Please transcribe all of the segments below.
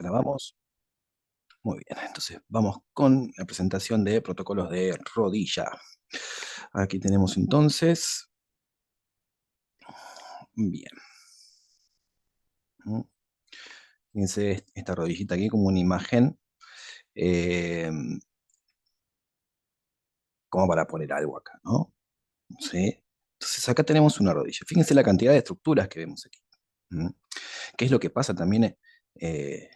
Grabamos. Muy bien, entonces vamos con la presentación de protocolos de rodilla. Aquí tenemos entonces, bien, ¿no? Fíjense esta rodillita aquí como una imagen, eh, como para poner algo acá, ¿no? ¿Sí? Entonces acá tenemos una rodilla. Fíjense la cantidad de estructuras que vemos aquí. ¿Mm? ¿Qué es lo que pasa también eh,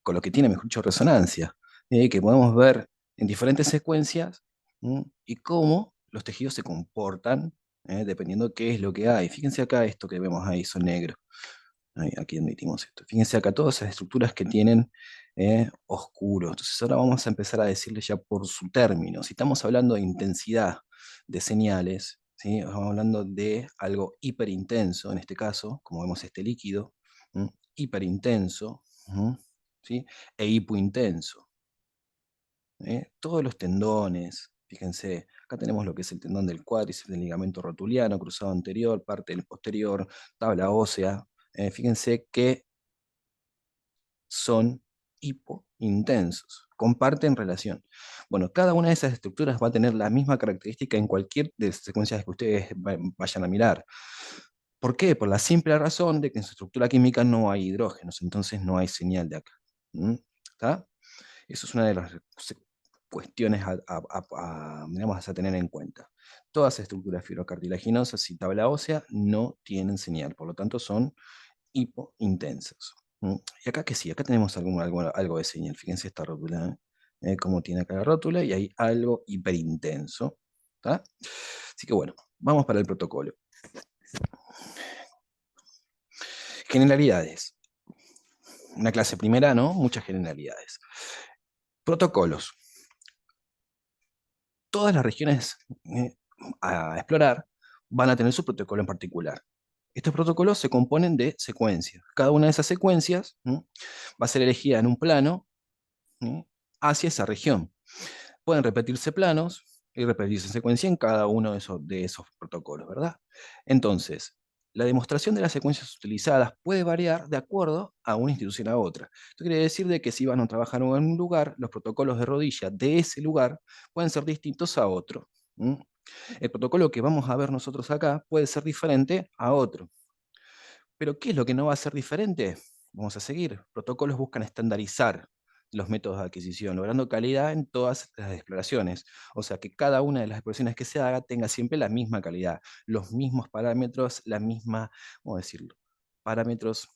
con lo que tiene, mejor dicho, resonancia? Que podemos ver en diferentes secuencias, ¿mm? Y cómo los tejidos se comportan, dependiendo qué es lo que hay. Fíjense acá esto que vemos ahí, son negros. Ahí, aquí admitimos esto. Fíjense acá todas esas estructuras que tienen oscuro. Entonces ahora vamos a empezar a decirle ya por su término. Si estamos hablando de intensidad de señales, ¿sí? Estamos hablando de algo hiperintenso, en este caso, como vemos este líquido, ¿m? Hiperintenso, ¿m? ¿Sí? E hipointenso. Todos los tendones, fíjense, acá tenemos lo que es el tendón del cuádriceps, del ligamento rotuliano, cruzado anterior, parte del posterior, tabla ósea. Fíjense que son hipointensos, comparten relación. Bueno, cada una de esas estructuras va a tener la misma característica en cualquier de las secuencias que ustedes vayan a mirar. ¿Por qué? Por la simple razón de que en su estructura química no hay hidrógenos, entonces no hay señal de acá. ¿Mm? ¿Está? Eso es una de las cuestiones digamos, a tener en cuenta. Todas las estructuras fibrocartilaginosas y tabla ósea no tienen señal, por lo tanto son hipointensos. Y acá que sí, acá tenemos algo de señal. Fíjense esta rótula, cómo tiene acá la rótula, y hay algo hiperintenso. ¿Tá? Así que bueno, vamos para el protocolo. Generalidades. Una clase primera, ¿no? Muchas generalidades. Protocolos. Todas las regiones a explorar van a tener su protocolo en particular. Estos protocolos se componen de secuencias. Cada una de esas secuencias va a ser elegida en un plano hacia esa región. Pueden repetirse planos y repetirse secuencia en cada uno de esos protocolos, ¿verdad? Entonces, la demostración de las secuencias utilizadas puede variar de acuerdo a una institución a otra. Esto quiere decir de que si van a trabajar en un lugar, los protocolos de rodilla de ese lugar pueden ser distintos a otro. ¿Mm? El protocolo que vamos a ver nosotros acá puede ser diferente a otro. Pero ¿qué es lo que no va a ser diferente? Vamos a seguir. Protocolos buscan estandarizar los métodos de adquisición, logrando calidad en todas las exploraciones. O sea, que cada una de las exploraciones que se haga tenga siempre la misma calidad, los mismos parámetros, la misma, ¿cómo decirlo? Parámetros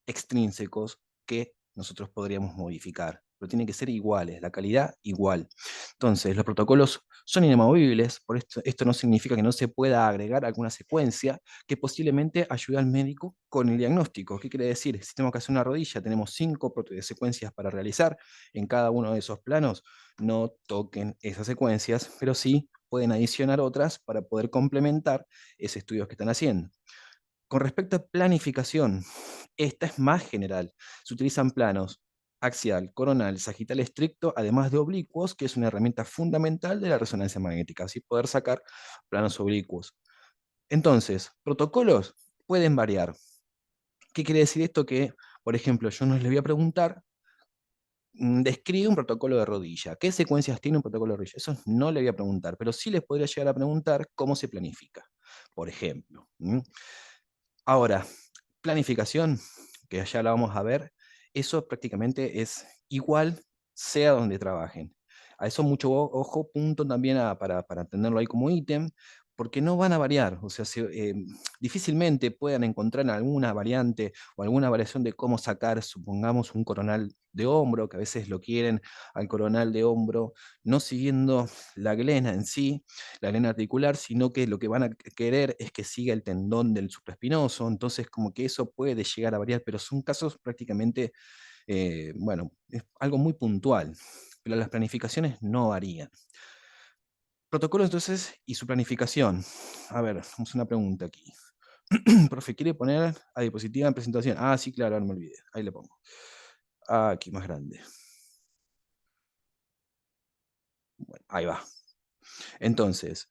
extrínsecos que nosotros podríamos modificar, pero tienen que ser iguales, la calidad igual. Entonces, los protocolos son inamovibles, por esto no significa que no se pueda agregar alguna secuencia que posiblemente ayude al médico con el diagnóstico. ¿Qué quiere decir? Si tenemos que hacer una rodilla, tenemos 5 secuencias para realizar en cada uno de esos planos, no toquen esas secuencias, pero sí pueden adicionar otras para poder complementar ese estudio que están haciendo. Con respecto a planificación, esta es más general. Se utilizan planos axial, coronal, sagital estricto, además de oblicuos, que es una herramienta fundamental de la resonancia magnética, así poder sacar planos oblicuos. Entonces, protocolos pueden variar. ¿Qué quiere decir esto? Que, por ejemplo, yo no les voy a preguntar, describe un protocolo de rodilla. ¿Qué secuencias tiene un protocolo de rodilla? Eso no le voy a preguntar, pero sí les podría llegar a preguntar cómo se planifica, por ejemplo. Ahora, planificación, que ya la vamos a ver, eso prácticamente es igual sea donde trabajen. A eso mucho ojo, punto también para tenerlo ahí como ítem, porque no van a variar, o sea, difícilmente puedan encontrar alguna variante o alguna variación de cómo sacar, supongamos, un coronal de hombro, que a veces lo quieren al coronal de hombro, no siguiendo la glena en sí, la glena articular, sino que lo que van a querer es que siga el tendón del supraespinoso, entonces como que eso puede llegar a variar, pero son casos prácticamente, bueno, es algo muy puntual, pero las planificaciones no varían. Protocolo entonces y su planificación. A ver, vamos a una pregunta aquí. Profe, ¿quiere poner a diapositiva en presentación? Ah, sí, claro, no me olvidé. Ahí le pongo. Ah, aquí más grande. Bueno, ahí va. Entonces,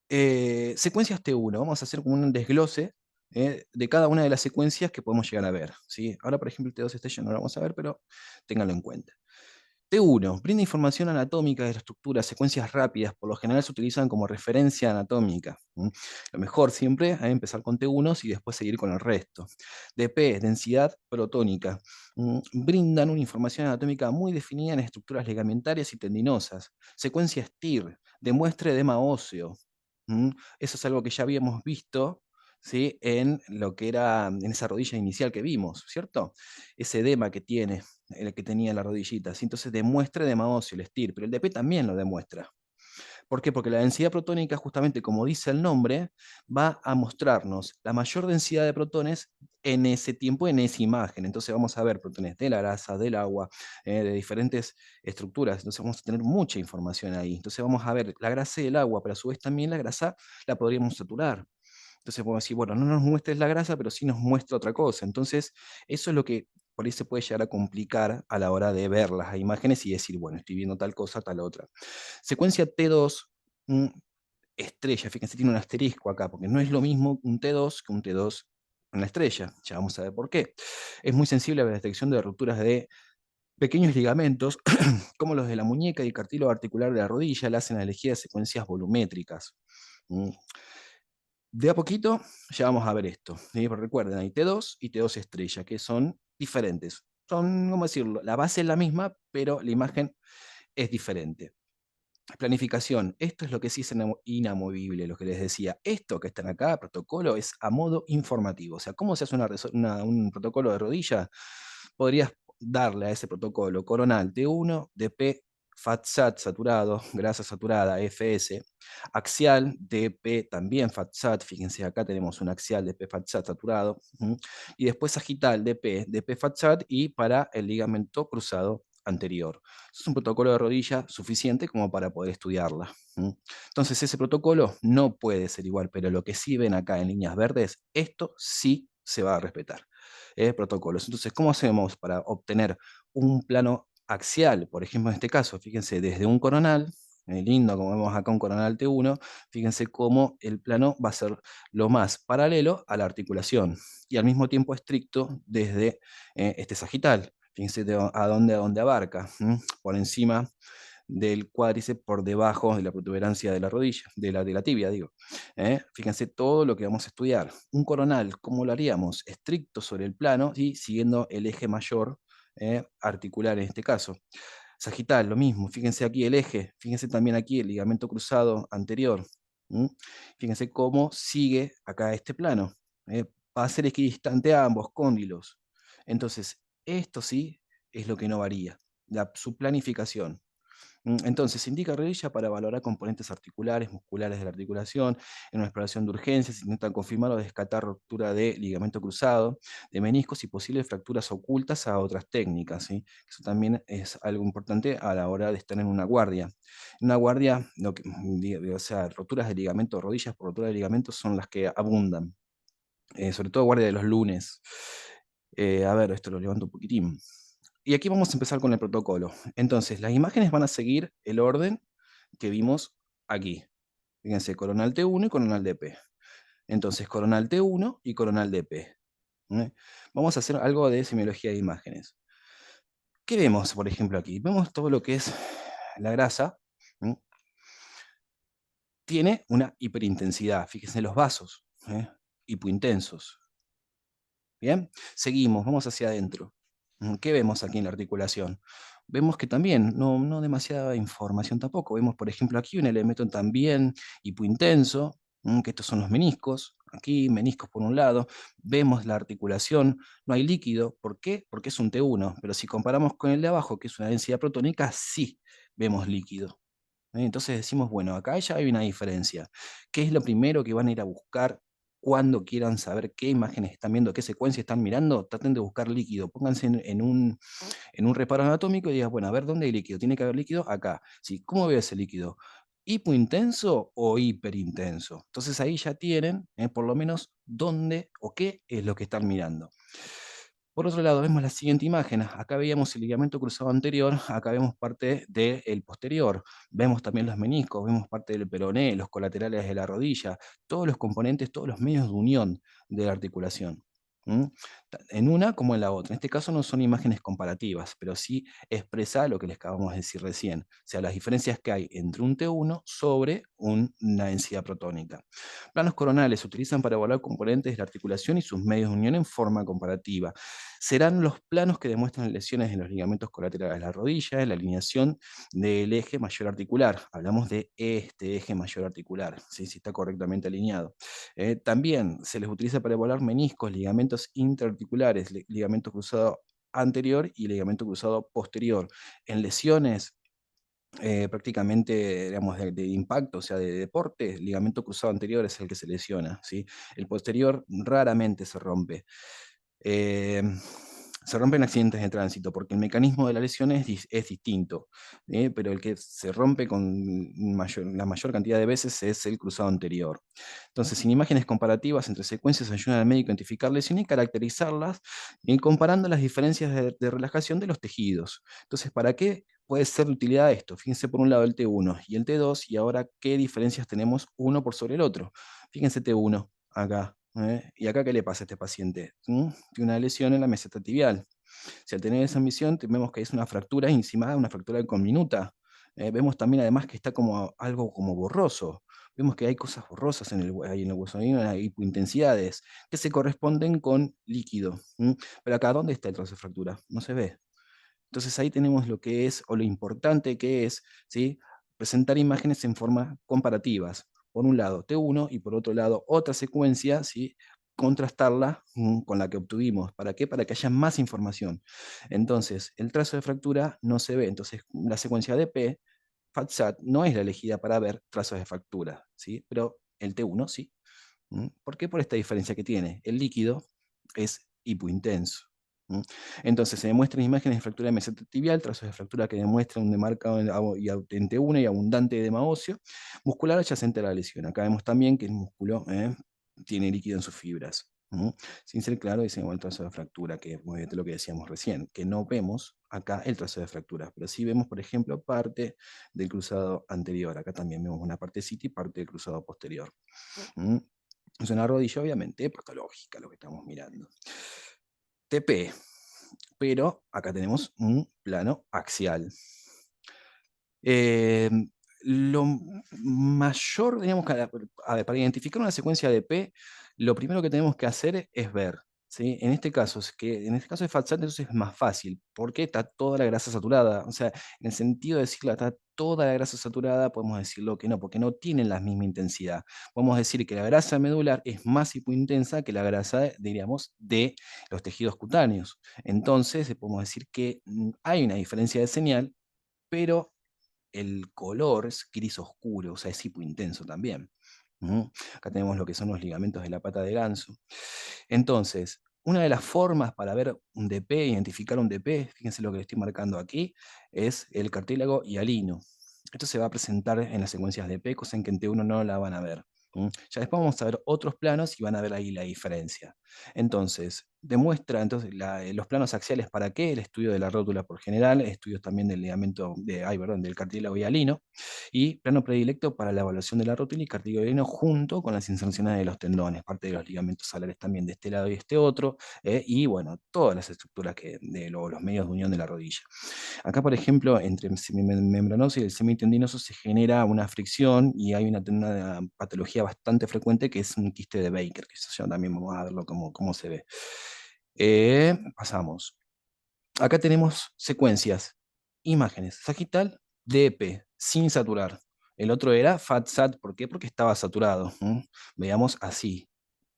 secuencias T1. Vamos a hacer como un desglose de cada una de las secuencias que podemos llegar a ver, ¿sí? Ahora, por ejemplo, el T2 Station no lo vamos a ver, pero ténganlo en cuenta. T1 brinda información anatómica de la estructura, secuencias rápidas, por lo general se utilizan como referencia anatómica. Lo mejor siempre es empezar con T1 y después seguir con el resto. DP, densidad protónica, brindan una información anatómica muy definida en estructuras ligamentarias y tendinosas. Secuencia STIR, demuestra edema óseo. ¿Mm? Eso es algo que ya habíamos visto, ¿sí? En lo que era, en esa rodilla inicial que vimos, ¿cierto? Ese edema que tiene, el que tenía la rodillita, ¿sí? Entonces demuestra edema óseo, el STIR, pero el DP también lo demuestra. ¿Por qué? Porque la densidad protónica, justamente como dice el nombre, va a mostrarnos la mayor densidad de protones en ese tiempo, en esa imagen. Entonces vamos a ver protones de la grasa, del agua, de diferentes estructuras. Entonces vamos a tener mucha información ahí. Entonces vamos a ver la grasa y el agua, pero a su vez también la grasa la podríamos saturar. Entonces podemos decir, bueno, no nos muestres la grasa, pero sí nos muestra otra cosa. Entonces, eso es lo que por ahí se puede llegar a complicar a la hora de ver las imágenes y decir, bueno, estoy viendo tal cosa, tal otra. Secuencia T2, estrella, fíjense, tiene un asterisco acá, porque no es lo mismo un T2 que un T2 en la estrella. Ya vamos a ver por qué. Es muy sensible a la detección de rupturas de pequeños ligamentos, como los de la muñeca y el cartílago articular de la rodilla, le hacen a elegir secuencias volumétricas. Mm. De a poquito ya vamos a ver esto, ¿sí? Pero recuerden, hay T2 y T2 estrella, que son diferentes. Son, ¿cómo decirlo? La base es la misma, pero la imagen es diferente. Planificación, esto es lo que sí es inamovible, lo que les decía. Esto que están acá, protocolo, es a modo informativo. O sea, ¿cómo se hace un protocolo de rodilla? Podrías darle a ese protocolo coronal T1, DP, FATSAT saturado, grasa saturada, FS, axial, DP también FATSAT, fíjense acá tenemos un axial DP FATSAT saturado, y después sagital DP, DP FATSAT y para el ligamento cruzado anterior. Es un protocolo de rodilla suficiente como para poder estudiarla. Entonces ese protocolo no puede ser igual, pero lo que sí ven acá en líneas verdes, esto sí se va a respetar. Protocolos. Entonces, ¿cómo hacemos para obtener un plano axial? Por ejemplo, en este caso, fíjense, desde un coronal, lindo, como vemos acá un coronal T1, fíjense cómo el plano va a ser lo más paralelo a la articulación y al mismo tiempo estricto desde este sagital. Fíjense a dónde abarca, por encima del cuádriceps, por debajo de la protuberancia de la rodilla, de la tibia, digo. Fíjense todo lo que vamos a estudiar. Un coronal, ¿cómo lo haríamos? Estricto sobre el plano y siguiendo el eje mayor articular en este caso. Sagital, lo mismo. Fíjense aquí el eje, fíjense también aquí el ligamento cruzado anterior. ¿Mm? Fíjense cómo sigue acá este plano. ¿Eh? Va a ser equidistante a ambos cóndilos. Entonces, esto sí es lo que no varía, su planificación. Entonces, se indica rodilla para valorar componentes articulares, musculares de la articulación. En una exploración de urgencia se intentan confirmar o descartar ruptura de ligamento cruzado, de meniscos y posibles fracturas ocultas a otras técnicas, ¿sí? Eso también es algo importante a la hora de estar en una guardia. En una guardia, o sea, roturas de ligamento, rodillas por rotura de ligamentos son las que abundan, sobre todo guardia de los lunes. A ver, esto lo levanto un poquitín. Y aquí vamos a empezar con el protocolo. Entonces, las imágenes van a seguir el orden que vimos aquí. Fíjense, coronal T1 y coronal DP. Entonces, coronal T1 y coronal DP. Vamos a hacer algo de semiología de imágenes. ¿Qué vemos, por ejemplo, aquí? Vemos todo lo que es la grasa. ¿Mm? Tiene una hiperintensidad. Fíjense los vasos, hipointensos. Bien, seguimos, vamos hacia adentro. ¿Qué vemos aquí en la articulación? Vemos que también no demasiada información tampoco. Vemos, por ejemplo, aquí un elemento también hipointenso, que estos son los meniscos. Aquí, meniscos por un lado. Vemos la articulación, no hay líquido. ¿Por qué? Porque es un T1. Pero si comparamos con el de abajo, que es una densidad protónica, sí vemos líquido. Entonces decimos, bueno, acá ya hay una diferencia. ¿Qué es lo primero que van a ir a buscar cuando quieran saber qué imágenes están viendo, qué secuencia están mirando? Traten de buscar líquido. Pónganse en un reparo anatómico y digan, bueno, a ver, ¿dónde hay líquido? Tiene que haber líquido acá. ¿Sí? ¿Cómo veo ese líquido? ¿Hipointenso o hiperintenso? Entonces ahí ya tienen por lo menos dónde o qué es lo que están mirando. Por otro lado, vemos la siguiente imagen. Acá veíamos el ligamento cruzado anterior, acá vemos parte del posterior. Vemos también los meniscos, vemos parte del peroné, los colaterales de la rodilla, todos los componentes, todos los medios de unión de la articulación. ¿Mm? En una como en la otra. En este caso no son imágenes comparativas, pero sí expresa lo que les acabamos de decir recién. O sea, las diferencias que hay entre un T1 sobre una densidad protónica. Planos coronales se utilizan para evaluar componentes de la articulación y sus medios de unión en forma comparativa. Serán los planos que demuestran lesiones en los ligamentos colaterales de la rodilla, en la alineación del eje mayor articular. Hablamos de este eje mayor articular, ¿sí? Si está correctamente alineado. También se les utiliza para evaluar meniscos, ligamentos interarticulares, ligamento cruzado anterior y ligamento cruzado posterior. En lesiones prácticamente, digamos, de impacto, o sea, de deporte, el ligamento cruzado anterior es el que se lesiona, ¿sí? El posterior raramente se rompe. Eh, Se rompen accidentes de tránsito porque el mecanismo de la lesión es distinto, pero el que se rompe con la mayor cantidad de veces es el cruzado anterior. Entonces, sin imágenes comparativas entre secuencias ayudan al médico a identificar lesiones y caracterizarlas, comparando las diferencias de relajación de los tejidos. Entonces, ¿para qué puede ser de utilidad esto? Fíjense por un lado el T1 y el T2 y ahora qué diferencias tenemos uno por sobre el otro. Fíjense T1 acá. ¿Y acá qué le pasa a este paciente? Tiene una lesión en la meseta tibial. Si al tener esa misión vemos que es una fractura encimada, una fractura conminuta. Vemos también además que está como algo como borroso. Vemos que hay cosas borrosas ahí en el hueso, hay hipointensidades que se corresponden con líquido. Pero acá, ¿dónde está el trozo de fractura? No se ve. Entonces ahí tenemos lo que es, o lo importante que es, ¿sí? Presentar imágenes en forma comparativas. Por un lado T1 y por otro lado otra secuencia, ¿sí? Contrastarla con la que obtuvimos. ¿Para qué? Para que haya más información. Entonces, el trazo de fractura no se ve. Entonces, la secuencia de P, FATSAT, no es la elegida para ver trazos de fractura, ¿sí? Pero el T1 sí. ¿Por qué? Por esta diferencia que tiene. El líquido es hipointenso. Entonces se demuestran imágenes de fractura de meseta tibial, trazos de fractura que demuestran un demarcado en T1 y abundante edema óseo, muscular adyacente a la lesión. Acá vemos también que el músculo tiene líquido en sus fibras. Sin ser claro, dice el trazo de fractura, que es lo que decíamos recién, que no vemos acá el trazo de fractura, pero sí vemos, por ejemplo, parte del cruzado anterior. Acá también vemos una partecita y parte del cruzado posterior. ¿Mm? Es una rodilla, obviamente, patológica lo que estamos mirando. TP, pero acá tenemos un plano axial. Eh, lo mayor, digamos, a ver, para identificar una secuencia de P, lo primero que tenemos que hacer es ver. ¿Sí? En este caso de FATSAT entonces es más fácil, porque está toda la grasa saturada. O sea, en el sentido de decirla, está toda la grasa saturada, podemos decirlo que no, porque no tienen la misma intensidad. Podemos decir que la grasa medular es más hipointensa que la grasa, diríamos, de los tejidos cutáneos. Entonces, podemos decir que hay una diferencia de señal, pero el color es gris oscuro, o sea, es hipointenso también. Acá tenemos lo que son los ligamentos de la pata de ganso. Entonces, una de las formas para ver un DP, identificar un DP, fíjense lo que le estoy marcando aquí, es el cartílago hialino. Esto se va a presentar en las secuencias de P, cosa en que en T1 no la van a ver. Ya después vamos a ver otros planos y van a ver ahí la diferencia. Entonces, demuestra entonces los planos axiales para qué, el estudio de la rótula por general, estudios también del ligamento, del cartílago hialino, y plano predilecto para la evaluación de la rótula y cartílago hialino junto con las inserciones de los tendones, parte de los ligamentos salares también de este lado y este otro, y bueno, todas las estructuras de los medios de unión de la rodilla. Acá, por ejemplo, entre el semimembranoso y el semitendinoso se genera una fricción y hay una patología bastante frecuente que es un quiste de Baker, que eso ya también vamos a verlo cómo se ve. Pasamos. Acá tenemos secuencias, imágenes, sagital, DP, sin saturar. El otro era FATSAT, ¿por qué? Porque estaba saturado. Veamos así,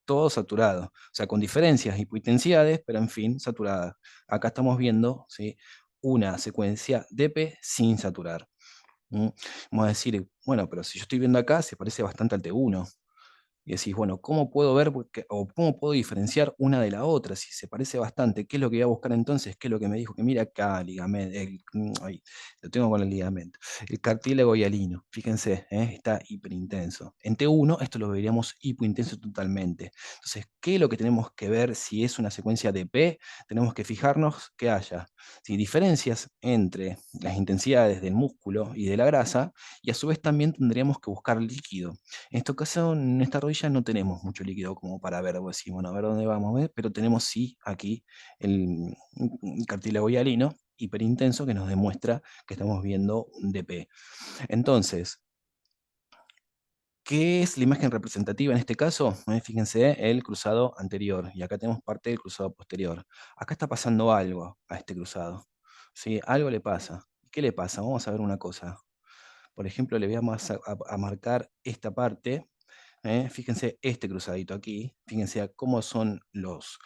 todo saturado, o sea, con diferencias hipointensidades, pero en fin, saturada. Acá estamos viendo, ¿sí? Una secuencia DP sin saturar. Vamos a decir, bueno, pero si yo estoy viendo acá, se parece bastante al T1. Y decís, bueno, ¿cómo puedo ver o cómo puedo diferenciar una de la otra? Si se parece bastante, ¿qué es lo que voy a buscar entonces? ¿Qué es lo que me dijo? Que mira acá, ligamento, ay, lo tengo con el ligamento, el cartílago hialino, fíjense, está hiperintenso. En T1 esto lo veríamos hipointenso totalmente. Entonces, ¿qué es lo que tenemos que ver si es una secuencia de P? Tenemos que fijarnos que haya diferencias entre las intensidades del músculo y de la grasa, y a su vez también tendríamos que buscar líquido. En este caso, en esta rodilla no tenemos mucho líquido como para ver, vos decís, bueno, a ver dónde vamos, ¿ves? Pero tenemos sí aquí un cartílago hialino hiperintenso que nos demuestra que estamos viendo un DP. Entonces, ¿qué es la imagen representativa en este caso? Fíjense, el cruzado anterior, y acá tenemos parte del cruzado posterior. Acá está pasando algo a este cruzado, ¿sí? Algo le pasa. ¿Qué le pasa? Vamos a ver una cosa. Por ejemplo, le voy a marcar esta parte. Fíjense este cruzadito aquí, fíjense a cómo son los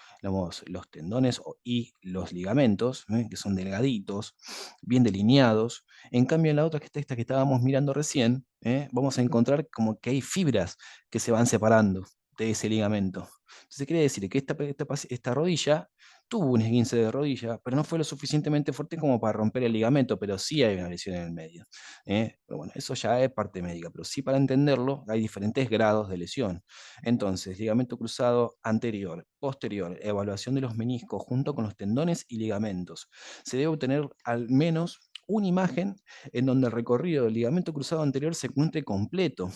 tendones y los ligamentos, que son delgaditos, bien delineados. En cambio, en la otra que está esta que estábamos mirando recién, vamos a encontrar como que hay fibras que se van separando de ese ligamento. Entonces quiere decir que esta rodilla tuvo un esguince de rodilla, pero no fue lo suficientemente fuerte como para romper el ligamento, pero sí hay una lesión en el medio. Pero bueno, eso ya es parte médica, pero sí para entenderlo hay diferentes grados de lesión. Entonces, ligamento cruzado anterior, posterior, evaluación de los meniscos junto con los tendones y ligamentos. Se debe obtener al menos una imagen en donde el recorrido del ligamento cruzado anterior se encuentre completo,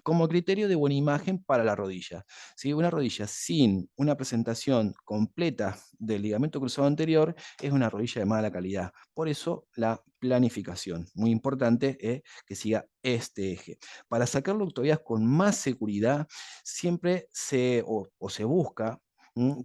como criterio de buena imagen para la rodilla. Si una rodilla sin una presentación completa del ligamento cruzado anterior es una rodilla de mala calidad. Por eso la planificación, muy importante, que siga este eje. Para sacarlo todavía con más seguridad, siempre o se busca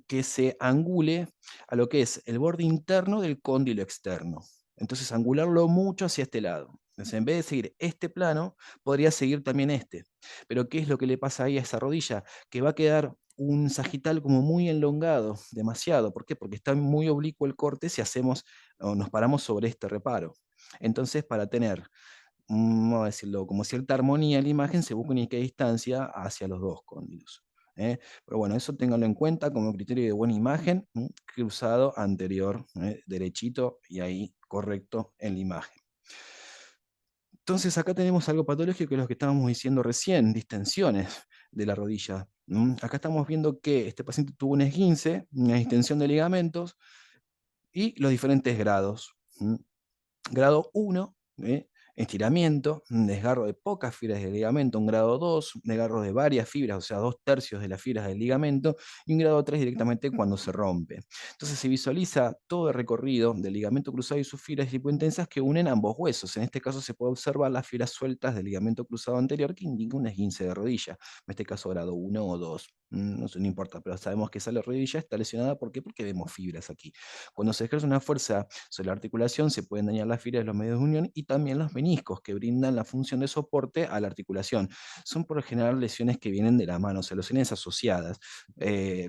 que se angule a lo que es el borde interno del cóndilo externo. Entonces, angularlo mucho hacia este lado. Entonces, en vez de seguir este plano, podría seguir también este. Pero, ¿qué es lo que le pasa ahí a esa rodilla? Que va a quedar un sagital como muy enlongado, demasiado. ¿Por qué? Porque está muy oblicuo el corte si hacemos o nos paramos sobre este reparo. Entonces, para tener, vamos a decirlo, como cierta armonía en la imagen, se busca una equidistancia hacia los dos cóndilos. Pero bueno, eso ténganlo en cuenta como criterio de buena imagen, cruzado anterior, derechito y ahí correcto en la imagen. Entonces acá tenemos algo patológico que es lo que estábamos diciendo recién, distensiones de la rodilla. Acá estamos viendo que este paciente tuvo un esguince, una distensión de ligamentos y los diferentes grados. Grado 1, estiramiento, un desgarro de pocas fibras del ligamento. Un grado 2, desgarro de varias fibras, o sea, 2/3 de las fibras del ligamento. Y un grado 3 directamente cuando se rompe. Entonces se visualiza todo el recorrido del ligamento cruzado y sus fibras hipointensas que unen ambos huesos. En este caso se puede observar las fibras sueltas del ligamento cruzado anterior que indica un esguince de rodilla. En este caso grado 1 o 2. No, no importa, pero sabemos que esa rodilla está lesionada. ¿Por qué? Porque vemos fibras aquí. Cuando se ejerce una fuerza sobre la articulación, se pueden dañar las fibras de los medios de unión y también los meniscos, que brindan la función de soporte a la articulación. Son por lo general lesiones que vienen de la mano, o sea, lesiones asociadas.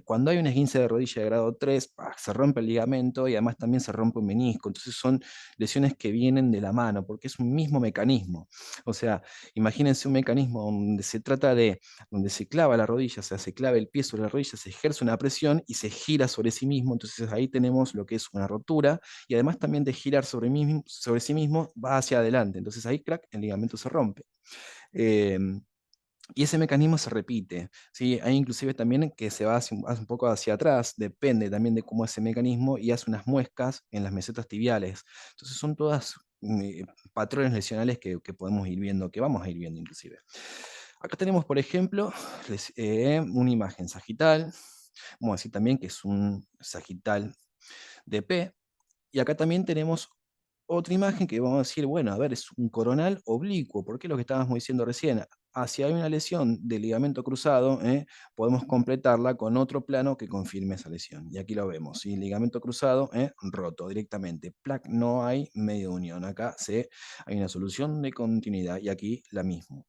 Cuando hay un esguince de rodilla de grado 3, se rompe el ligamento y además también se rompe un menisco. Entonces son lesiones que vienen de la mano, porque es un mismo mecanismo. O sea, imagínense un mecanismo donde se trata de, donde se clava la rodilla, o sea, se clava el pie sobre la rodilla, se ejerce una presión y se gira sobre sí mismo. Entonces ahí tenemos lo que es una rotura y además también de girar sobre sí mismo va hacia adelante. Entonces ahí, crack, el ligamento se rompe. Eh, y ese mecanismo se repite, ¿sí? Hay inclusive también que se va hace un poco hacia atrás, depende también de cómo es ese mecanismo, y hace unas muescas en las mesetas tibiales. Entonces son todas patrones lesionales que podemos ir viendo, que vamos a ir viendo inclusive. Acá tenemos, por ejemplo, una imagen sagital. Vamos a decir también que es un sagital de P. Y acá también tenemos otra imagen que vamos a decir, bueno, a ver, es un coronal oblicuo. ¿Por qué lo que estábamos diciendo recién? Si hay una lesión del ligamento cruzado, podemos completarla con otro plano que confirme esa lesión. Y aquí lo vemos, ¿sí? Ligamento cruzado, roto directamente. No hay medio de unión. Acá hay una solución de continuidad y aquí la misma.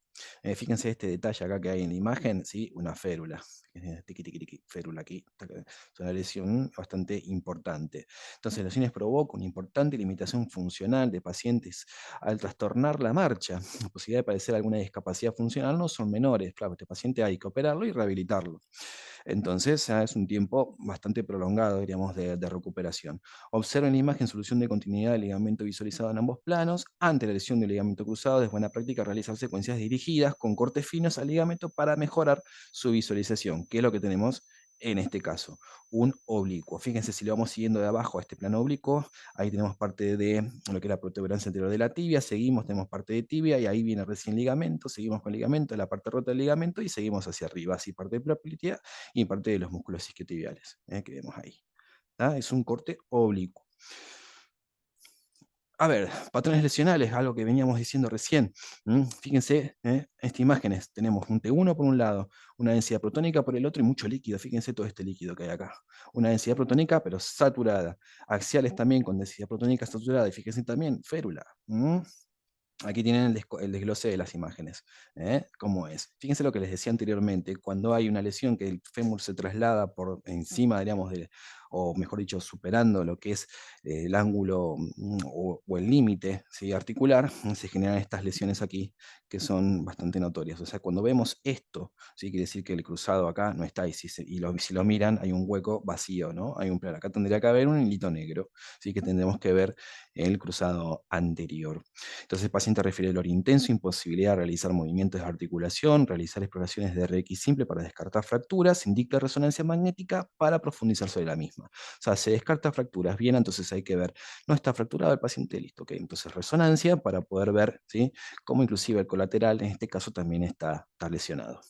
Fíjense este detalle acá que hay en la imagen, ¿sí? Una férula. Tiqui, tiqui, tiqui, férula aquí. Es una lesión bastante importante. Entonces, las lesiones provocan una importante limitación funcional de pacientes al trastornar la marcha. La posibilidad de padecer alguna discapacidad funcional no son menores. Claro, este paciente hay que operarlo y rehabilitarlo. Entonces, es un tiempo bastante prolongado, diríamos, de recuperación. Observen la imagen solución de continuidad del ligamento visualizado en ambos planos. Ante la lesión del ligamento cruzado, es buena práctica realizar secuencias dirigidas con cortes finos al ligamento para mejorar su visualización, que es lo que tenemos en este caso, un oblicuo. Fíjense si lo vamos siguiendo de abajo a este plano oblicuo, ahí tenemos parte de lo que es la protuberancia anterior de la tibia, seguimos, tenemos parte de tibia y ahí viene recién ligamento, seguimos con ligamento, la parte rota del ligamento y seguimos hacia arriba, así parte de poplitea y parte de los músculos isquiotibiales, que vemos ahí. ¿Tá? Es un corte oblicuo. A ver, patrones lesionales, algo que veníamos diciendo recién. Fíjense, estas imágenes, tenemos un T1 por un lado, una densidad protónica por el otro y mucho líquido. Fíjense todo este líquido que hay acá. Una densidad protónica, pero saturada. Axiales también con densidad protónica saturada. Y fíjense también, férula. Aquí tienen el desglose de las imágenes, cómo es. Fíjense lo que les decía anteriormente, cuando hay una lesión que el fémur se traslada por encima, digamos, o mejor dicho, superando lo que es el ángulo o el límite, ¿sí?, articular, se generan estas lesiones aquí que son bastante notorias. O sea, cuando vemos esto, ¿sí?, quiere decir que el cruzado acá no está, y si lo miran, hay un hueco vacío, ¿no? Hay un plano. Acá tendría que haber un hilito negro, ¿sí?, que tendremos que ver el cruzado anterior. Entonces el paciente refiere dolor intenso, imposibilidad de realizar movimientos de articulación, realizar exploraciones de RX simple para descartar fracturas, indica resonancia magnética para profundizar sobre la misma. O sea, se descarta fracturas, bien, entonces hay que ver, no está fracturado el paciente, listo, ok, entonces resonancia para poder ver, ¿sí?, cómo inclusive el colateral en este caso también está lesionado.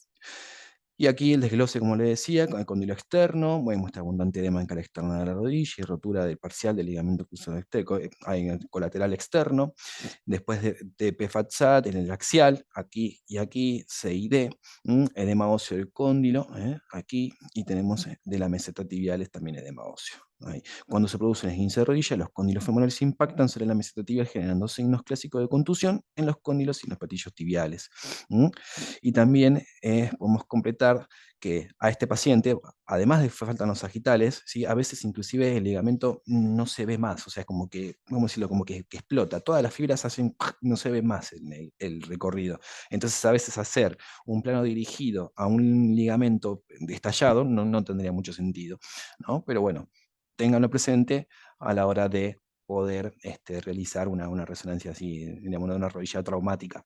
Y aquí el desglose, como le decía, con el cóndilo externo, muestra abundante edema en cara externa de la rodilla y rotura del parcial del ligamento cruzado hay en el colateral externo. Después de PFATSAT en el axial, aquí y aquí, C y D, edema óseo del cóndilo, aquí, y tenemos de la meseta tibiales también edema óseo. Ahí. Cuando se produce un esguince de rodilla, los cóndilos femorales impactan sobre la meseta tibial generando signos clásicos de contusión en los cóndilos y los patillos tibiales. Y también podemos completar que a este paciente, además de faltan los sagitales, ¿sí?, a veces inclusive el ligamento no se ve más, o sea, como que, vamos a decirlo, como que explota, todas las fibras hacen, no se ve más el recorrido. Entonces a veces hacer un plano dirigido a un ligamento estallado no tendría mucho sentido, ¿no? Pero bueno, ténganlo presente a la hora de poder realizar una resonancia así, digamos, de una rodilla traumática.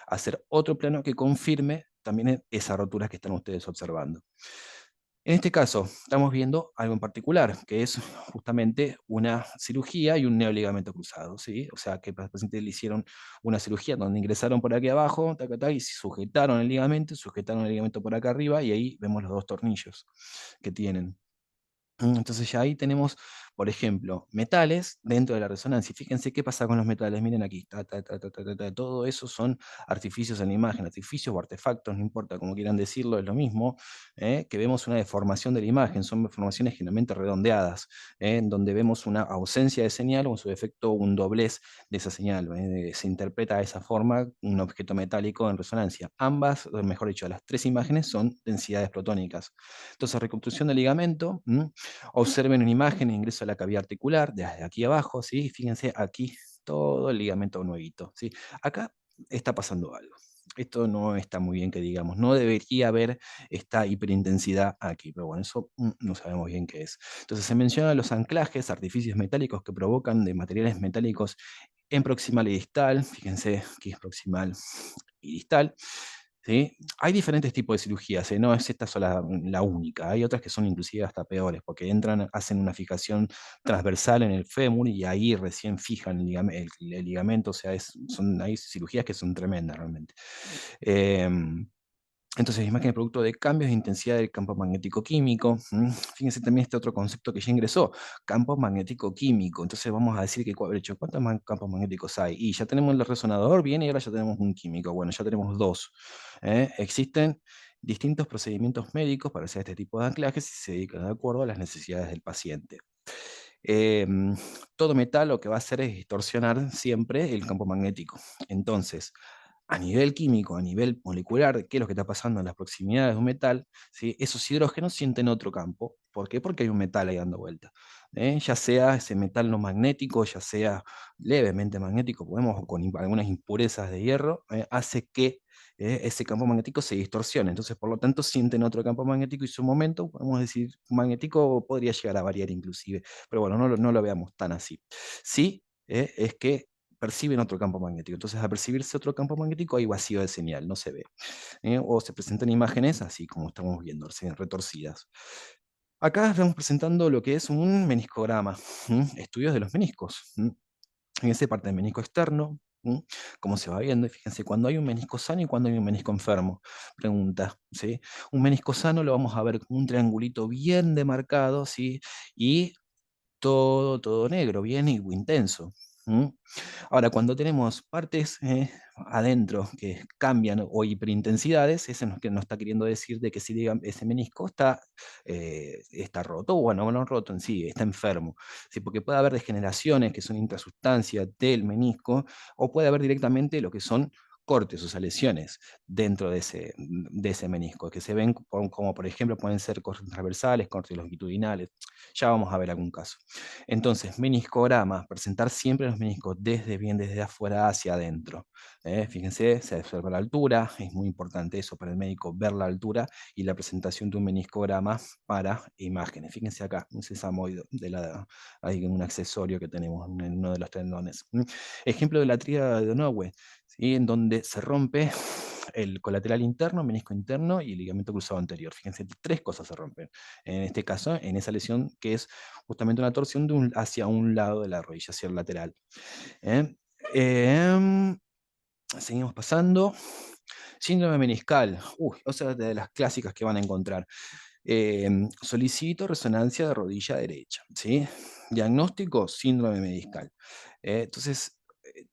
Hacer otro plano que confirme también esa rotura que están ustedes observando. En este caso, estamos viendo algo en particular, que es justamente una cirugía y un neoligamento cruzado, ¿sí? O sea, que al paciente le hicieron una cirugía donde ingresaron por aquí abajo, taca, taca, y sujetaron el ligamento por acá arriba, y ahí vemos los dos tornillos que tienen. Entonces ya ahí tenemos, por ejemplo, metales dentro de la resonancia. Y fíjense qué pasa con los metales. Miren aquí, todo eso son artificios en la imagen, artificios o artefactos, no importa cómo quieran decirlo, es lo mismo, que vemos una deformación de la imagen. Son deformaciones generalmente redondeadas, en donde vemos una ausencia de señal o en su defecto un doblez de esa señal. Se interpreta de esa forma un objeto metálico en resonancia. Ambas, o mejor dicho, las tres imágenes son densidades protónicas. Entonces, reconstrucción del ligamento. Observen una imagen, ingreso a la cavidad articular, desde aquí abajo, ¿sí? Fíjense aquí todo el ligamento nuevito, ¿sí? Acá está pasando algo. Esto no está muy bien que digamos, no debería haber esta hiperintensidad aquí, pero bueno, eso no sabemos bien qué es. Entonces se mencionan los anclajes, artificios metálicos que provocan de materiales metálicos en proximal y distal, fíjense que es proximal y distal, ¿sí? Hay diferentes tipos de cirugías, no es esta sola la única, hay otras que son inclusive hasta peores, porque entran, hacen una fijación transversal en el fémur y ahí recién fijan el ligamento, o sea, hay cirugías que son tremendas realmente. Em, entonces, imagen de producto de cambios de intensidad del campo magnético químico. Fíjense también este otro concepto que ya ingresó, campo magnético químico. Entonces vamos a decir que, de hecho, ¿cuántos campos magnéticos hay? Y ya tenemos el resonador, bien, y ahora ya tenemos un químico. Bueno, ya tenemos dos. Existen distintos procedimientos médicos para hacer este tipo de anclajes y se dedican de acuerdo a las necesidades del paciente. Em, Todo metal lo que va a hacer es distorsionar siempre el campo magnético. Entonces, a nivel químico, a nivel molecular, qué es lo que está pasando en las proximidades de un metal, ¿sí? Esos hidrógenos sienten otro campo. ¿Por qué? Porque hay un metal ahí dando vuelta. Ya sea ese metal no magnético, ya sea levemente magnético, podemos con algunas impurezas de hierro, hace que ese campo magnético se distorsione. Entonces, por lo tanto, sienten otro campo magnético y su momento, podemos decir, magnético podría llegar a variar inclusive. Pero bueno, no lo veamos tan así. Sí, es que perciben otro campo magnético. Entonces, al percibirse otro campo magnético, hay vacío de señal, no se ve. O se presentan imágenes así como estamos viendo, retorcidas. Acá estamos presentando lo que es un meniscograma, estudios de los meniscos. En esa parte del menisco externo, cómo se va viendo. Y fíjense, cuando hay un menisco sano y cuando hay un menisco enfermo. Pregunta, ¿sí? Un menisco sano lo vamos a ver con un triangulito bien demarcado, ¿sí? Y todo negro, bien y intenso. ¿Mm? Ahora, cuando tenemos partes adentro que cambian o hiperintensidades, eso que nos está queriendo decir de que si digan, ese menisco está roto, o bueno, no roto en sí, está enfermo. ¿Sí? Porque puede haber degeneraciones que son intrasustancia del menisco, o puede haber directamente lo que son cortes, o sea, lesiones dentro de ese menisco, que se ven como, por ejemplo, pueden ser cortes transversales, cortes longitudinales. Ya vamos a ver algún caso. Entonces, meniscograma, presentar siempre los meniscos desde afuera hacia adentro. Fíjense, se observa la altura, es muy importante eso para el médico, ver la altura y la presentación de un meniscograma para imágenes. Fíjense acá, un sesamoide, hay un accesorio que tenemos en uno de los tendones. Ejemplo de la tríada de Donoghue, ¿sí? En donde se rompe el colateral interno, menisco interno y el ligamento cruzado anterior. Fíjense, tres cosas se rompen. En este caso, en esa lesión que es justamente una torsión hacia un lado de la rodilla, hacia el lateral. ¿Eh? Em, Seguimos pasando. Síndrome meniscal. Uy, o sea, de las clásicas que van a encontrar. Solicito resonancia de rodilla derecha. ¿Sí? Diagnóstico, síndrome meniscal. Entonces,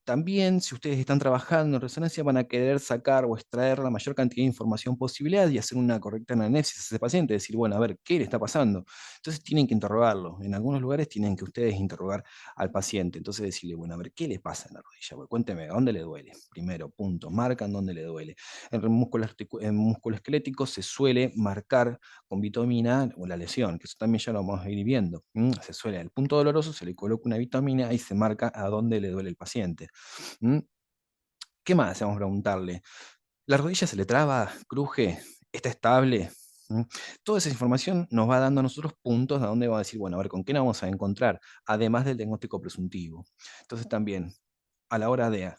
también si ustedes están trabajando en resonancia van a querer sacar o extraer la mayor cantidad de información posible y hacer una correcta anamnesis a ese paciente, decir, bueno, a ver, ¿qué le está pasando? Entonces tienen que interrogarlo. En algunos lugares tienen que ustedes interrogar al paciente. Entonces decirle, bueno, a ver, ¿qué le pasa en la rodilla? Bueno, cuénteme, ¿a dónde le duele? Primero, punto, marcan dónde le duele. En músculo esquelético se suele marcar con vitamina o la lesión, que eso también ya lo vamos a ir viendo. Se suele, al punto doloroso se le coloca una vitamina y se marca a dónde le duele el paciente. ¿Mm? ¿Qué más vamos a preguntarle? ¿La rodilla se le traba, cruje, está estable? Toda esa información nos va dando a nosotros puntos a dónde va a decir, bueno, a ver, ¿con qué nos vamos a encontrar? Además del diagnóstico presuntivo. Entonces también, a la hora de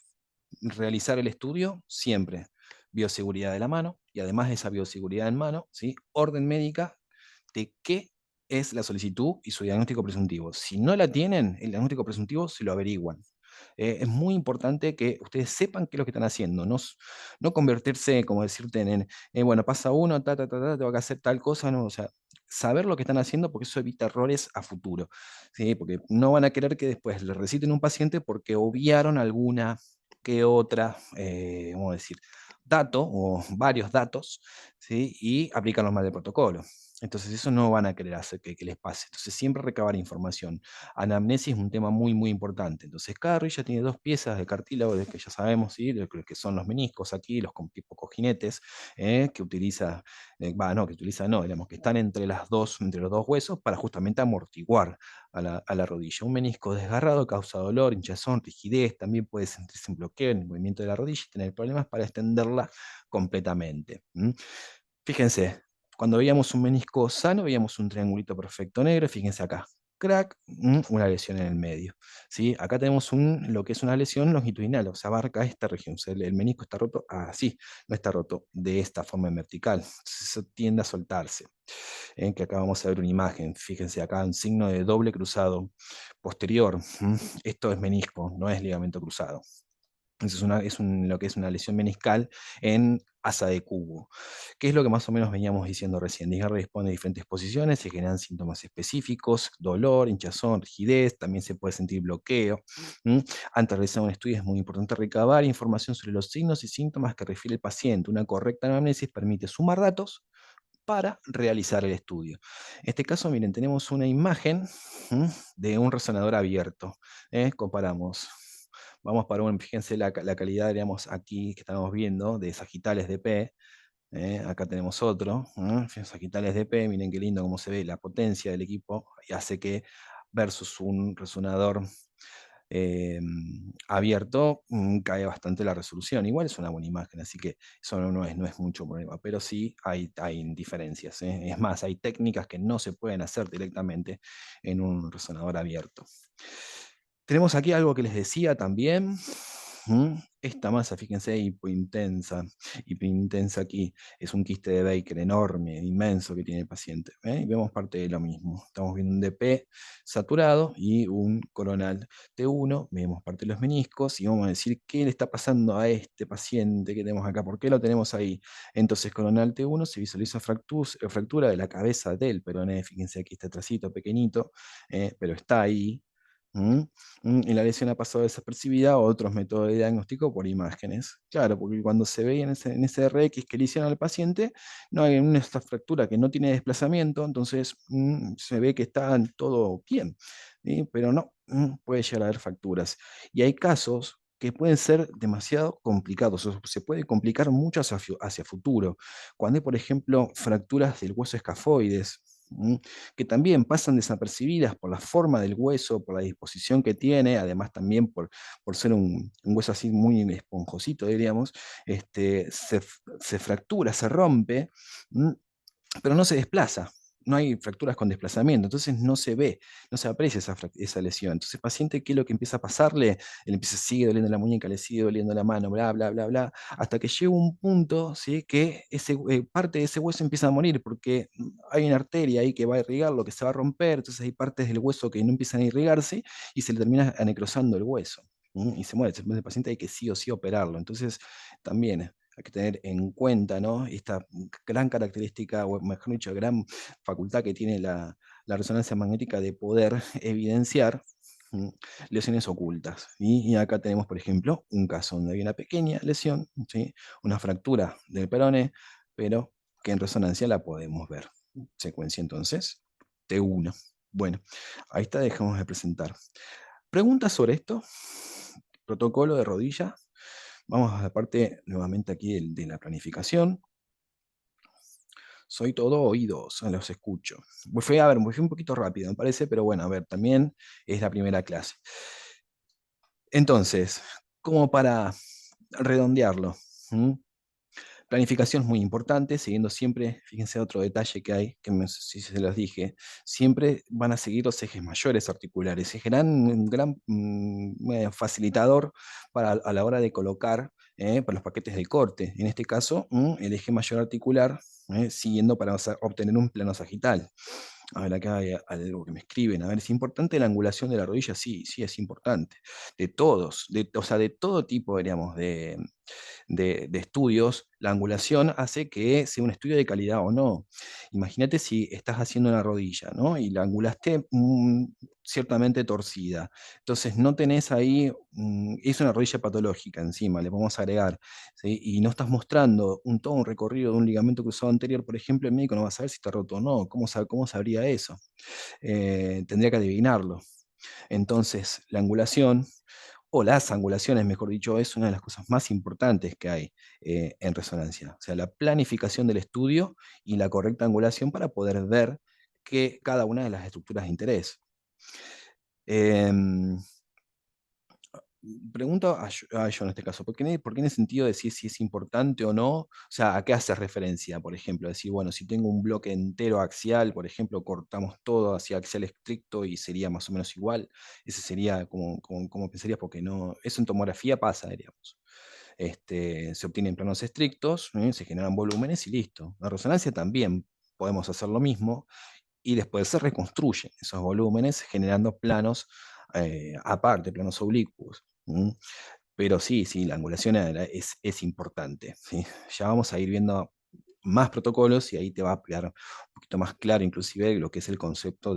realizar el estudio, siempre bioseguridad de la mano y además de esa bioseguridad en mano, ¿sí? Orden médica de qué es la solicitud y su diagnóstico presuntivo. Si no la tienen, el diagnóstico presuntivo se lo averiguan. Es muy importante que ustedes sepan qué es lo que están haciendo, no convertirse, como decirte, bueno, pasa uno, tengo que hacer tal cosa, no, o sea, saber lo que están haciendo porque eso evita errores a futuro, ¿sí? Porque no van a querer que después le reciten a un paciente porque obviaron alguna que otra, ¿cómo decir? Dato o varios datos, ¿sí? Y aplican los mal de protocolo. Entonces eso no van a querer hacer que les pase. Entonces siempre recabar información. Anamnesis es un tema muy importante. Entonces, cada rodilla tiene dos piezas de cartílago, de que ya sabemos, ¿sí? De que son los meniscos aquí, los tipo cojinetes, que utiliza, no, que utiliza no, digamos, que están entre los dos huesos para justamente amortiguar a la rodilla. Un menisco desgarrado causa dolor, hinchazón, rigidez, también puede sentirse un bloqueo en el movimiento de la rodilla y tener problemas para extenderla completamente. Fíjense, cuando veíamos un menisco sano, veíamos un triangulito perfecto negro. Fíjense acá, crack, una lesión en el medio. ¿Sí? Acá tenemos lo que es una lesión longitudinal, o sea, abarca esta región. O sea, el menisco está roto así, no está roto de esta forma en vertical. Entonces, eso tiende a soltarse. Que acá vamos a ver una imagen. Fíjense acá, un signo de doble cruzado posterior. Esto es menisco, no es ligamento cruzado. Eso lo que es una lesión meniscal en asa de cubo. ¿Qué es lo que más o menos veníamos diciendo recién? Desgarre dispone de diferentes posiciones, se generan síntomas específicos, dolor, hinchazón, rigidez, también se puede sentir bloqueo. ¿Mm? Antes de realizar un estudio es muy importante recabar información sobre los signos y síntomas que refiere el paciente. Una correcta anamnesis permite sumar datos para realizar el estudio. En este caso, miren, tenemos una imagen de un resonador abierto. Comparamos. vamos para fíjense la calidad, digamos, aquí que estamos viendo, de sagitales de P. Acá tenemos otro, sagitales de P, miren qué lindo cómo se ve la potencia del equipo, y hace que versus un resonador eh, abierto, cae bastante la resolución. Igual es una buena imagen, así que eso no es mucho problema, pero sí hay diferencias. Es más, hay técnicas que no se pueden hacer directamente en un resonador abierto. Tenemos aquí algo que les decía también. Esta masa, fíjense, hipointensa aquí, es un quiste de Baker enorme, inmenso que tiene el paciente. Y vemos parte de lo mismo. Estamos viendo un DP saturado y un coronal T1, vemos parte de los meniscos y vamos a decir qué le está pasando a este paciente que tenemos acá, por qué lo tenemos ahí. Entonces, coronal T1 se visualiza fractura de la cabeza del peroné, fíjense aquí este tracito pequeñito, pero está ahí. ¿Mm? Y la lesión ha pasado desapercibida a otros métodos de diagnóstico por imágenes. Claro, porque cuando se ve en ese RX que le hicieron al paciente, no hay una esta fractura que no tiene desplazamiento, entonces se ve que está todo bien, ¿sí? Pero no, puede llegar a haber fracturas. Y hay casos que pueden ser demasiado complicados, o se puede complicar mucho hacia futuro. Cuando hay, por ejemplo, fracturas del hueso escafoides, que también pasan desapercibidas por la forma del hueso, por la disposición que tiene, además también por ser un hueso así muy esponjosito, diríamos, se fractura, se rompe, ¿m? Pero no se desplaza. No hay fracturas con desplazamiento, entonces no se ve, no se aprecia esa lesión. Entonces, el paciente, ¿qué es lo que empieza a pasarle? Él empieza, sigue doliendo la muñeca, le sigue doliendo la mano, bla, bla, bla, bla, hasta que llega un punto, ¿sí? Que parte de ese hueso empieza a morir, porque hay una arteria ahí que va a irrigar lo que se va a romper, entonces hay partes del hueso que no empiezan a irrigarse y se le termina anecrosando el hueso. Y se muere. Entonces, el paciente hay que sí o sí operarlo. Entonces, también hay que tener en cuenta, ¿no? Esta gran característica, o mejor dicho, gran facultad que tiene la resonancia magnética de poder evidenciar mm, lesiones ocultas. Y acá tenemos, por ejemplo, un caso donde hay una pequeña lesión, ¿sí? Una fractura del peroné, pero que en resonancia la podemos ver. Secuencia entonces T1. Bueno, ahí está, dejamos de presentar. ¿Preguntas sobre esto? Protocolo de rodilla. Vamos a la parte nuevamente aquí de la planificación. Soy todo oídos, los escucho. Fui un poquito rápido, me parece, pero bueno, a ver, también es la primera clase. Entonces, como para redondearlo, ¿m? Planificación es muy importante, siguiendo siempre, fíjense otro detalle que hay, que si se los dije, siempre van a seguir los ejes mayores articulares. Es un gran facilitador a la hora de colocar para los paquetes de corte. En este caso, el eje mayor articular, siguiendo para obtener un plano sagital. A ver, acá hay algo que me escriben. A ver, ¿es importante la angulación de la rodilla? Sí, sí, es importante. De todos, o sea, de todo tipo, diríamos, de estudios, la angulación hace que sea un estudio de calidad o no. Imagínate si estás haciendo una rodilla, ¿no? Y la angulaste ciertamente torcida. Entonces no tenés ahí, es una rodilla patológica encima, le podemos agregar, ¿sí? Y no estás mostrando todo un recorrido de un ligamento cruzado anterior, por ejemplo, el médico no va a saber si está roto o no. ¿Cómo sabría eso? Tendría que adivinarlo. Entonces, la angulación o las angulaciones, mejor dicho, es una de las cosas más importantes que hay en resonancia. O sea, la planificación del estudio y la correcta angulación para poder ver cada una de las estructuras de interés. Em, Pregunto a yo en este caso, ¿por qué en el sentido de si es importante o no? O sea, ¿a qué hace referencia? Por ejemplo, decir, bueno, si tengo un bloque entero axial, por ejemplo, cortamos todo hacia axial estricto y sería más o menos igual. Ese sería como pensarías, porque no, eso en tomografía pasa, diríamos. Se obtienen planos estrictos, se generan volúmenes y listo. En resonancia también podemos hacer lo mismo y después se reconstruyen esos volúmenes generando planos aparte, planos oblicuos. Pero sí, sí, la angulación es importante, ¿sí? Ya vamos a ir viendo más protocolos y ahí te va a quedar un poquito más claro inclusive lo que es el concepto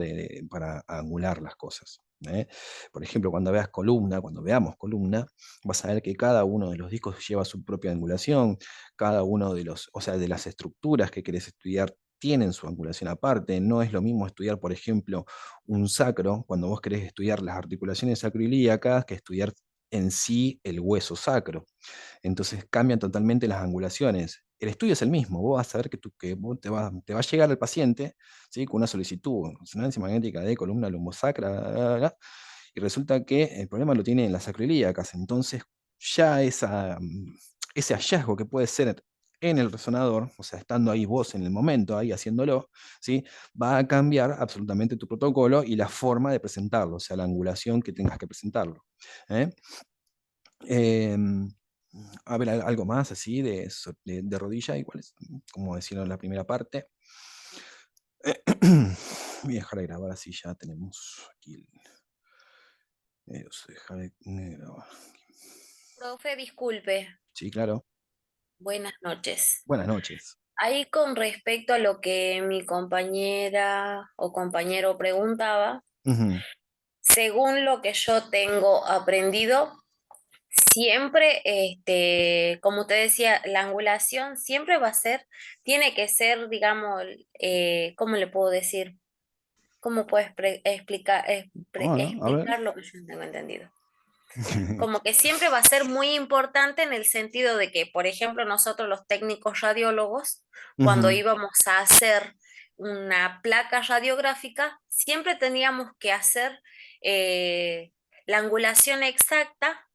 para angular las cosas. Por ejemplo, cuando veamos columna, vas a ver que cada uno de los discos lleva su propia angulación, cada uno o sea, de las estructuras que querés estudiar tienen su angulación aparte. No es lo mismo estudiar, por ejemplo, un sacro, cuando vos querés estudiar las articulaciones sacroiliacas, que estudiar en sí el hueso sacro. Entonces cambian totalmente las angulaciones. El estudio es el mismo, vos vas a ver que vos te va a llegar el paciente, ¿sí? Con una solicitud, resonancia magnética de columna lumbosacra, y resulta que el problema lo tiene en las sacroiliacas. Entonces ya ese hallazgo que puede ser en el resonador, o sea, estando ahí vos en el momento, ahí haciéndolo, ¿sí? Va a cambiar absolutamente tu protocolo y la forma de presentarlo, o sea, la angulación que tengas que presentarlo. ¿Eh? Em, a ver, algo más así de rodilla, igual es como decirlo en la primera parte. Voy a dejar de grabar así ya tenemos aquí se deja de grabar. Profe, disculpe. Sí, claro. Buenas noches. Buenas noches. Ahí con respecto a lo que mi compañera o compañero preguntaba, Ujú. según lo que yo tengo aprendido, siempre, como te decía, la angulación siempre va a ser, tiene que ser, digamos, ¿cómo le puedo decir? ¿Cómo puedes Bueno, a ver. explicar lo que yo tengo entendido? Como que siempre va a ser muy importante en el sentido de que, por ejemplo, nosotros los técnicos radiólogos, cuando Ujú. íbamos a hacer una placa radiográfica, siempre teníamos que hacer eh, la angulación exacta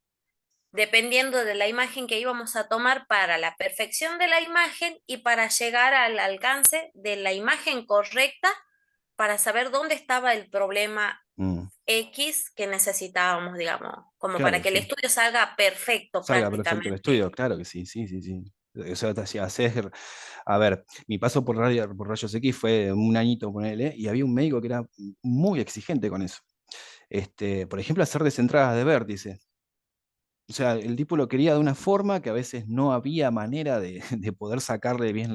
dependiendo de la imagen que íbamos a tomar para la perfección de la imagen y para llegar al alcance de la imagen correcta para saber dónde estaba el problema Mm. X que necesitábamos, digamos, como para Claro, que el sí. estudio salga perfecto Salga perfecto el prácticamente. estudio, claro que sí, sí, sí, sí. O sea, hacer, a ver, mi paso por rayos X fue un añito, ponele, y había un médico que era muy exigente con eso. Por ejemplo, hacer desentradas de vértice. O sea, el tipo lo quería de una forma que a veces no había manera de, de poder sacarle bien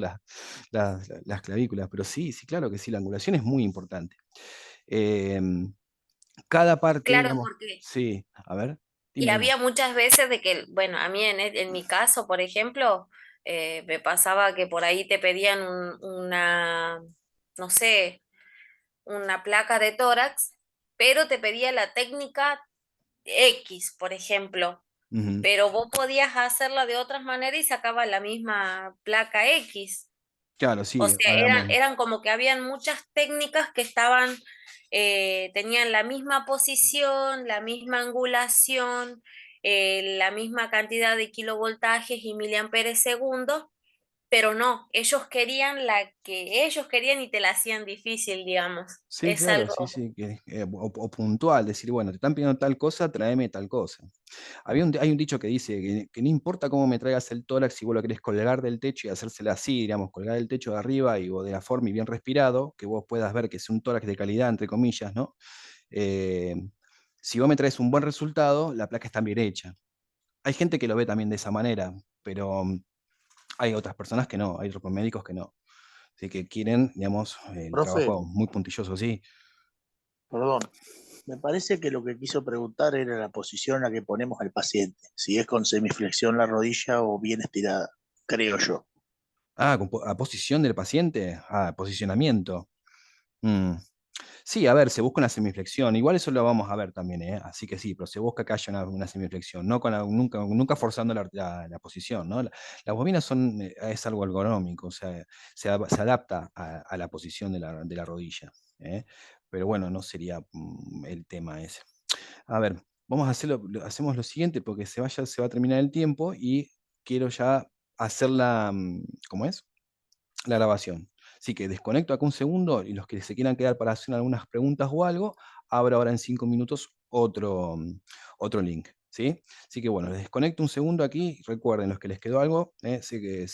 las clavículas. Pero sí, sí, claro que sí, la angulación es muy importante. Em, Cada parte, Claro, digamos, porque, sí, a ver, y dime, dime. había muchas veces de que, bueno, a mí en mi caso, por ejemplo, me pasaba que por ahí te pedían una, no sé, una placa de tórax, pero te pedía la técnica X, por ejemplo, Ujú. pero vos podías hacerla de otras maneras y sacabas la misma placa X. Claro, O sí, sea, hablamos. eran como que habían muchas técnicas que estaban, tenían la misma posición, la misma angulación, la misma cantidad de kilovoltajes y miliamperes segundo, pero no, ellos querían la que ellos querían y te la hacían difícil, digamos. Sí, Es claro, sí, algo, sí, o puntual, decir, bueno, te están pidiendo tal cosa, tráeme tal cosa. Hay un dicho que dice que no importa cómo me traigas el tórax, si vos lo querés colgar del techo y hacérsela así, digamos, colgar el techo de arriba y o de la forma y bien respirado, que vos puedas ver que es un tórax de calidad, entre comillas, ¿no? Eh, si vos me traes un buen resultado, la placa está bien hecha. Hay gente que lo ve también de esa manera, pero hay otras personas que no, hay otros médicos que no. Así que quieren, digamos, el Profe, trabajo muy puntilloso, sí. perdón, me parece que lo que quiso preguntar era la posición en la que ponemos al paciente, si es con semiflexión la rodilla o bien estirada, creo yo. Ah, a posición del paciente, posicionamiento. Mm. Sí, a ver, se busca una semiflexión. Igual eso lo vamos a ver también, ¿eh? Así que sí, pero se busca que haya una semiflexión, no nunca, nunca forzando la posición, ¿no? Las bobinas es algo ergonómico, o sea, se adapta a la posición de la rodilla, ¿eh? Pero bueno, no sería el tema ese. A ver, vamos a hacerlo, hacemos lo siguiente porque se va a terminar el tiempo y quiero ya hacer ¿cómo es? La grabación. Así que desconecto acá un segundo y los que se quieran quedar para hacer algunas preguntas o algo, abro ahora en 5 minutos otro link. ¿Sí? Así que bueno, les desconecto un segundo aquí. Recuerden, los que les quedó algo, sé que